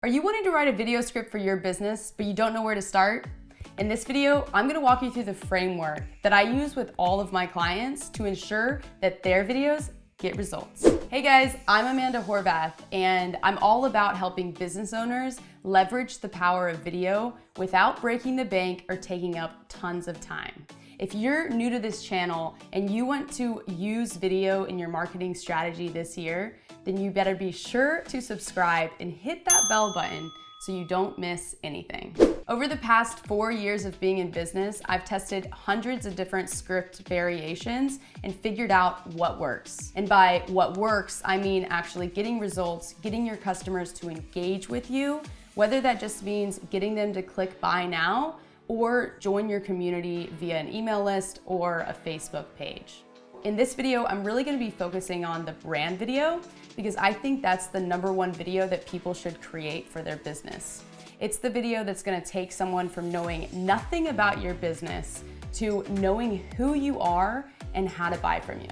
Are you wanting to write a video script for your business, but you don't know where to start? In this video, I'm gonna walk you through the framework that I use with all of my clients to ensure that their videos get results. Hey guys, I'm Amanda Horvath, and I'm all about helping business owners leverage the power of video without breaking the bank or taking up tons of time. If you're new to this channel and you want to use video in your marketing strategy this year, then you better be sure to subscribe and hit that bell button so you don't miss anything. Over the past 4 years of being in business, I've tested hundreds of different script variations and figured out what works. And by what works, I mean actually getting results, getting your customers to engage with you, whether that just means getting them to click buy now or join your community via an email list or a Facebook page. In this video, I'm really gonna be focusing on the brand video because I think that's the #1 video that people should create for their business. It's the video that's gonna take someone from knowing nothing about your business to knowing who you are and how to buy from you.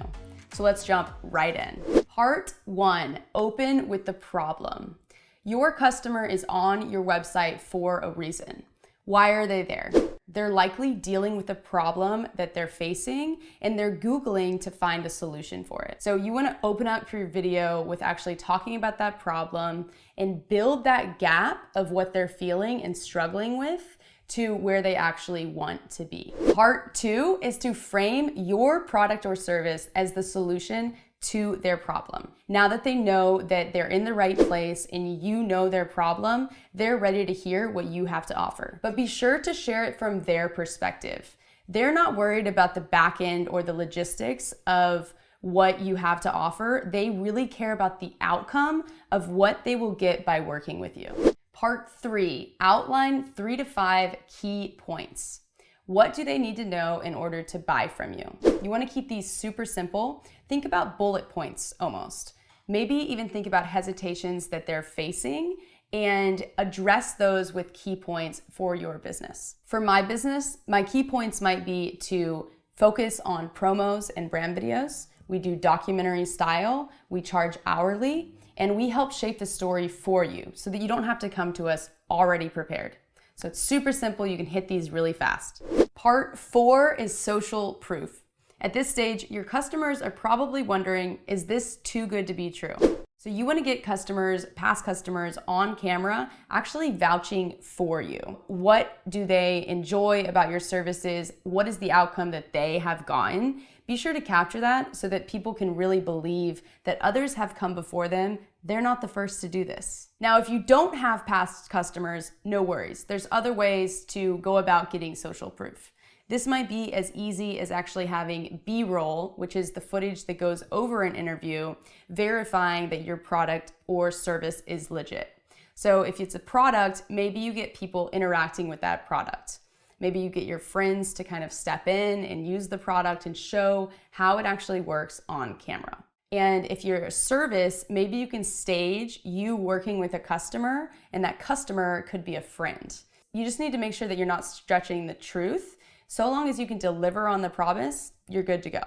So let's jump right in. Part 1, open with the problem. Your customer is on your website for a reason. Why are they there? They're likely dealing with a problem that they're facing and they're Googling to find a solution for it. So you wanna open up your video with actually talking about that problem and build that gap of what they're feeling and struggling with to where they actually want to be. Part 2 is to frame your product or service as the solution to their problem. Now that they know that they're in the right place and you know their problem, they're ready to hear what you have to offer. But be sure to share it from their perspective. They're not worried about the back end or the logistics of what you have to offer. They really care about the outcome of what they will get by working with you. Part 3, outline 3 to 5 key points. What do they need to know in order to buy from you? You want to keep these super simple. Think about bullet points almost. Maybe even think about hesitations that they're facing and address those with key points for your business. For my business, my key points might be to focus on promos and brand videos. We do documentary style, we charge hourly, and we help shape the story for you so that you don't have to come to us already prepared. So it's super simple, you can hit these really fast. Part 4 is social proof. At this stage, your customers are probably wondering, is this too good to be true? So you wanna get customers, past customers on camera, actually vouching for you. What do they enjoy about your services? What is the outcome that they have gotten? Be sure to capture that so that people can really believe that others have come before them. They're not the first to do this. Now, if you don't have past customers, no worries. There's other ways to go about getting social proof. This might be as easy as actually having B-roll, which is the footage that goes over an interview, verifying that your product or service is legit. So if it's a product, maybe you get people interacting with that product. Maybe you get your friends to kind of step in and use the product and show how it actually works on camera. And if you're a service, maybe you can stage you working with a customer, and that customer could be a friend. You just need to make sure that you're not stretching the truth. So long as you can deliver on the promise, you're good to go.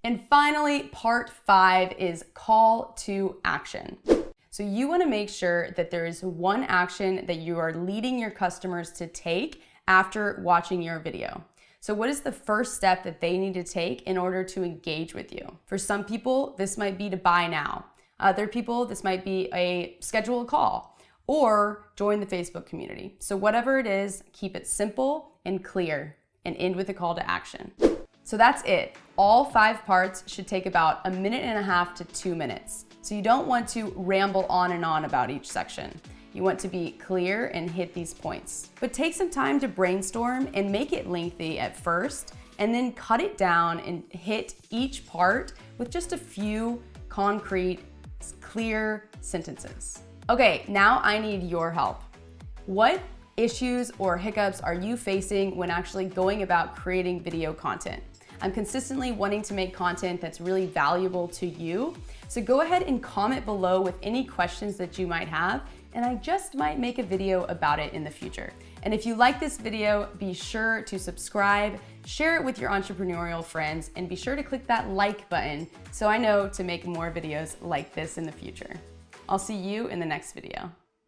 And finally, part 5 is call to action. So you wanna make sure that there is one action that you are leading your customers to take after watching your video. So what is the first step that they need to take in order to engage with you? For some people, this might be to buy now. Other people, this might be a schedule a call or join the Facebook community. So whatever it is, keep it simple and clear and end with a call to action. So that's it. All 5 parts should take about 1.5 to 2 minutes. So you don't want to ramble on and on about each section. You want to be clear and hit these points. But take some time to brainstorm and make it lengthy at first, and then cut it down and hit each part with just a few concrete, clear sentences. Okay, now I need your help. What issues or hiccups are you facing when actually going about creating video content? I'm consistently wanting to make content that's really valuable to you. So go ahead and comment below with any questions that you might have, and I just might make a video about it in the future. And if you like this video, be sure to subscribe, share it with your entrepreneurial friends, and be sure to click that like button so I know to make more videos like this in the future. I'll see you in the next video.